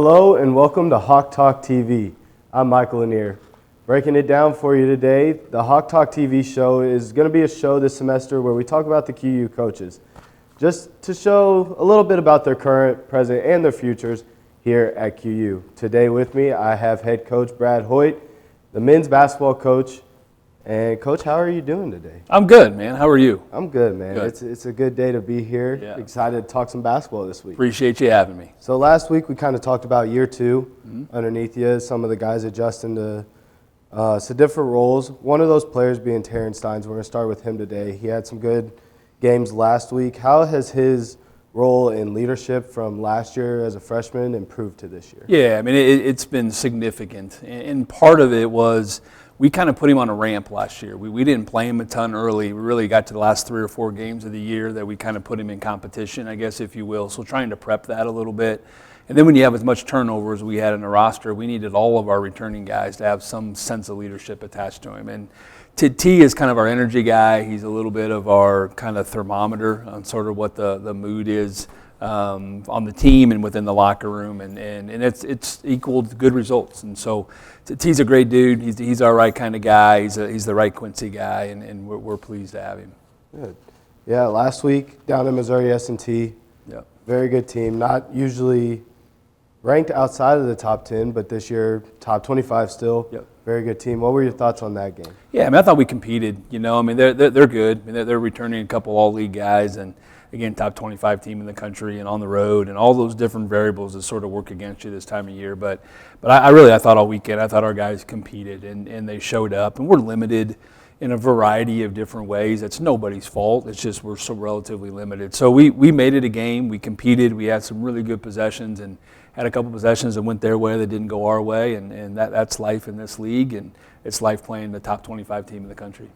Hello and welcome to Hawk Talk TV. I'm Michael Lanier. Breaking it down for you today, the Hawk Talk TV show is going to be a show this semester where we talk about the QU coaches, just to show a little bit about their current, present, and their futures here at QU. Today with me, I have head coach Brad Hoyt, the men's basketball coach. And Coach, how are you doing today? I'm good, man. How are you? I'm good, man. Good. It's a good day to be here. Yeah. Excited to talk some basketball this week. Appreciate you having me. So last week we kind of talked about year two underneath you, some of the guys adjusting to some different roles. One of those players being Terrence Steins. We're going to start with him today. He had some good games last week. How has his role in leadership from last year as a freshman improved to this year? Yeah, I mean, it's been significant. And part of it was we kind of put him on a ramp last year. We didn't play him a ton early. We really got to the last 3 or 4 games of the year that we kind of put him in competition, I guess, if you will. So trying to prep that a little bit. And then when you have as much turnover as we had in the roster, we needed all of our returning guys to have some sense of leadership attached to him. And T is kind of our energy guy. He's a little bit of our kind of thermometer on sort of what the mood is on the team and within the locker room, and it's equaled good results. And so T's a great dude. He's our right kind of guy. He's the right Quincy guy, and we're pleased to have him. Good. Yeah, last week down in Missouri S&T, Yep. very good team. Not usually ranked outside of the top 10, but this year top 25 still. Yep. Very good team. What were your thoughts on that game? Yeah, I mean, I thought we competed. You know, I mean, they're good. I mean, they're returning a couple all-league guys, and again, top 25 team in the country and on the road, and all those different variables that sort of work against you this time of year. But I thought all weekend, I thought our guys competed and they showed up, and we're limited in a variety of different ways. It's nobody's fault. It's just we're so relatively limited. So we made it a game. We competed. We had some really good possessions and had a couple possessions that went their way that didn't go our way, and that's life in this league, and it's life playing the top 25 team in the country.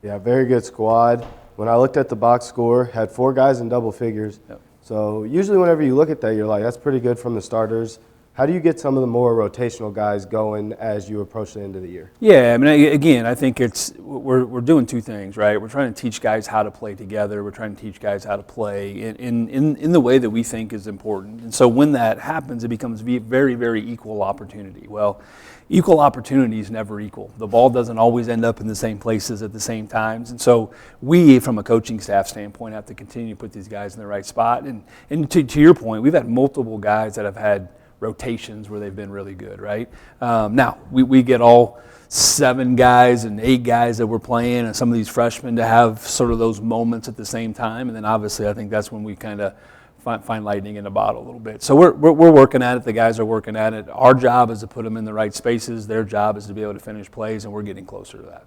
Yeah, very good squad. When I looked at the box score, had 4 guys in double figures. Yep. So usually whenever you look at that, you're like, that's pretty good from the starters. How do you get some of the more rotational guys going as you approach the end of the year? Yeah, I mean, again, I think we're doing 2 things, right? We're trying to teach guys how to play together. We're trying to teach guys how to play in the way that we think is important. And so when that happens, it becomes very, very equal opportunity. Well, equal opportunity is never equal. The ball doesn't always end up in the same places at the same times. And so we, from a coaching staff standpoint, have to continue to put these guys in the right spot. And to your point, we've had multiple guys that have had rotations where they've been really good, right? Now, we get all 7 guys and 8 guys that we're playing and some of these freshmen to have sort of those moments at the same time. And then obviously I think that's when we kind of find lightning in a bottle a little bit. So we're working at it. The guys are working at it. Our job is to put them in the right spaces. Their job is to be able to finish plays, and we're getting closer to that.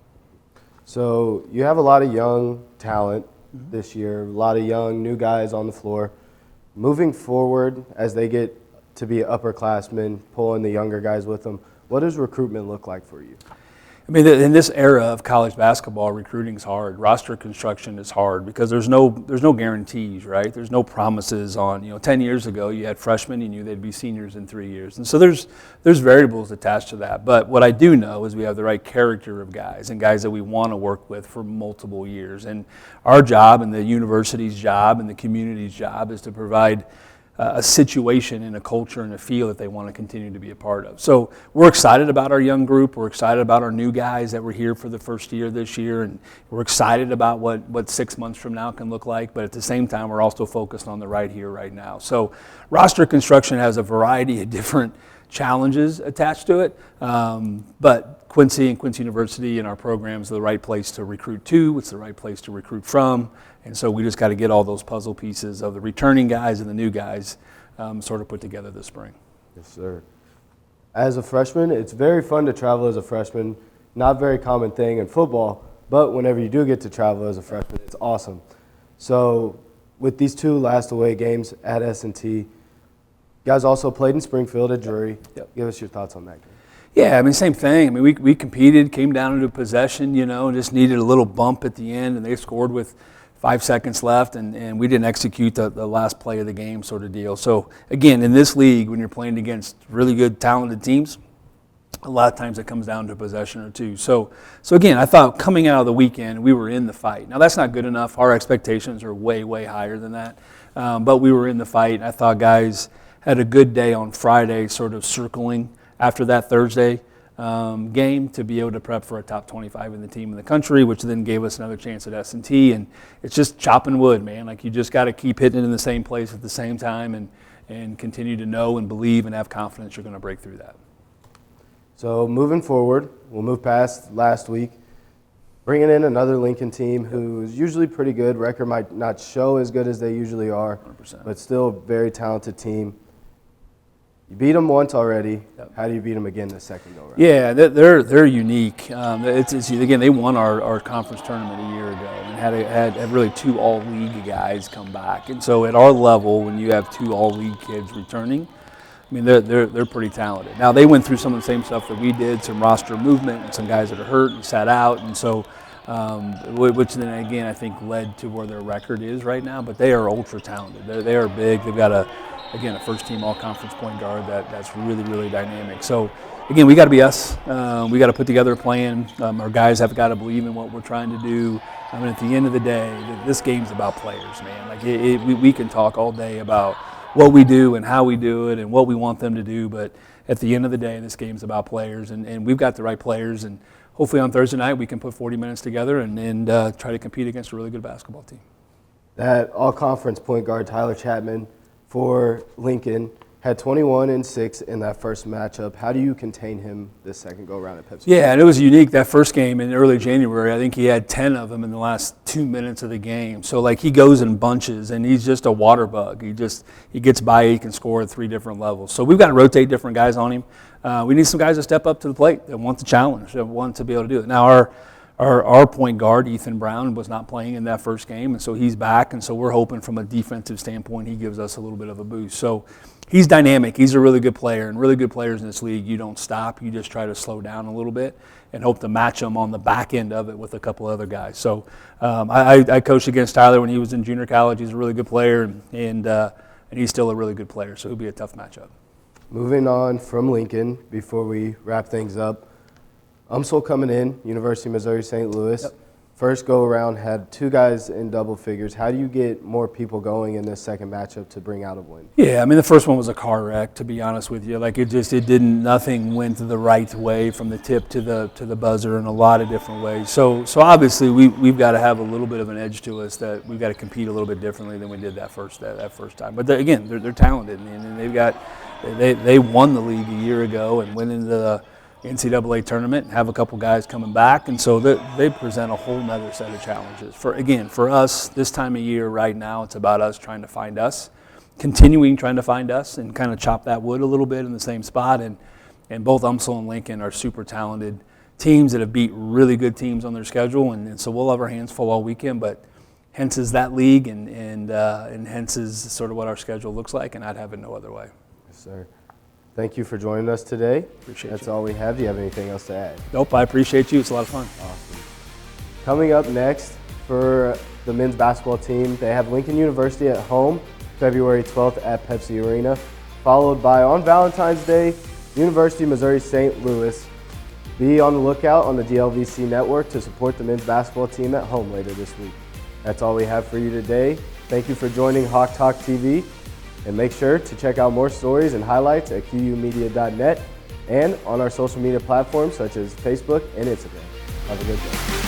So you have a lot of young talent this year, a lot of young new guys on the floor. Moving forward, as they get to be upperclassmen, pulling the younger guys with them, what does recruitment look like for you? I mean, in this era of college basketball, recruiting's hard. Roster construction is hard because there's no guarantees, right? There's no promises on, 10 years ago you had freshmen, you knew they'd be seniors in 3 years. And so there's variables attached to that. But what I do know is we have the right character of guys and guys that we want to work with for multiple years. And our job and the university's job and the community's job is to provide a situation and a culture and a feel that they want to continue to be a part of. So we're excited about our young group. We're excited about our new guys that were here for the first year this year, and we're excited about what 6 months from now can look like. But at the same time, we're also focused on the right here, right now. So roster construction has a variety of different challenges attached to it, but Quincy and Quincy University and our programs are the right place to recruit to. It's the right place to recruit from. And so we just got to get all those puzzle pieces of the returning guys and the new guys sort of put together this spring. Yes, sir. As a freshman, it's very fun to travel as a freshman. Not a very common thing in football, but whenever you do get to travel as a freshman, it's awesome. So with these 2 last away games at S&T, you guys also played in Springfield at Drury. Yep. Give us your thoughts on that game. Yeah, I mean, same thing. I mean, we competed, came down into possession, and just needed a little bump at the end, and they scored with 5 seconds left, and we didn't execute the last play of the game sort of deal. So, again, in this league, when you're playing against really good, talented teams, a lot of times it comes down to a possession or 2. So again, I thought coming out of the weekend, we were in the fight. Now, that's not good enough. Our expectations are way, way higher than that. But we were in the fight. I thought guys had a good day on Friday, sort of circling after that Thursday game to be able to prep for a top 25 in the team in the country, which then gave us another chance at S&T. And it's just chopping wood, man. Like, you just got to keep hitting it in the same place at the same time and continue to know and believe and have confidence you're going to break through that. So moving forward, we'll move past last week, bringing in another Lincoln team who's usually pretty good. Record might not show as good as they usually are, 100%. but still a very talented team. You beat them once already. Yep. How do you beat them again the second go-round? Yeah, they're unique. It's again, they won our conference tournament a year ago and had really 2 all-league guys come back. And so at our level, when you have 2 all-league kids returning, I mean, they're pretty talented. Now, they went through some of the same stuff that we did, some roster movement and some guys that are hurt and sat out. And so, which then again, I think led to where their record is right now. But they are ultra talented. They are big. They've got a first-team all-conference point guard that's really, really dynamic. So, again, we got to be us. We got to put together a plan. Our guys have got to believe in what we're trying to do. I mean, at the end of the day, this game's about players, man. Like, we can talk all day about what we do and how we do it and what we want them to do, but at the end of the day, this game's about players, and we've got the right players, and hopefully on Thursday night we can put 40 minutes together and try to compete against a really good basketball team. That all-conference point guard, Tyler Chapman, for Lincoln, had 21 and 6 in that first matchup. How do you contain him this second go-around at Pepsi? Yeah, and it was unique. That first game in early January, I think he had 10 of them in the last 2 minutes of the game. So, like, he goes in bunches, and he's just a water bug. He gets by, he can score at 3 different levels. So we've got to rotate different guys on him. We need some guys to step up to the plate that want the challenge, that want to be able to do it. Now, our point guard, Ethan Brown, was not playing in that first game, and so he's back, and so we're hoping from a defensive standpoint he gives us a little bit of a boost. So he's dynamic. He's a really good player, and really good players in this league, you don't stop. You just try to slow down a little bit and hope to match him on the back end of it with a couple other guys. So I coached against Tyler when he was in junior college. He's a really good player, and he's still a really good player, so it'll be a tough matchup. Moving on from Lincoln, before we wrap things up, UMSL coming in, University of Missouri St. Louis. Yep. First go-around had 2 guys in double figures. How do you get more people going in this second matchup to bring out a win? Yeah, I mean, the first one was a car wreck, to be honest with you. Like, nothing went the right way from the tip to the buzzer in a lot of different ways. So obviously we've got to have a little bit of an edge to us, that we've got to compete a little bit differently than we did that first time. But again, they're talented, and they won the league a year ago and went into the NCAA tournament and have a couple guys coming back, and so they present a whole nother set of challenges. For us, this time of year right now, it's about us trying to find us, continuing trying to find us and kind of chop that wood a little bit in the same spot, and both UMSL and Lincoln are super talented teams that have beat really good teams on their schedule, and so we'll have our hands full all weekend, but hence is that league and hence is sort of what our schedule looks like, and I'd have it no other way. Yes, sir. Thank you for joining us today. Appreciate That's you. all we have. Do you have anything else to add? Nope, I appreciate you. It's a lot of fun. Awesome. Coming up next for the men's basketball team, they have Lincoln University at home, February 12th at Pepsi Arena, followed by, on Valentine's Day, University of Missouri St. Louis. Be on the lookout on the DLVC network to support the men's basketball team at home later this week. That's all we have for you today. Thank you for joining Hawk Talk TV. And make sure to check out more stories and highlights at QUmedia.net and on our social media platforms such as Facebook and Instagram. Have a good day.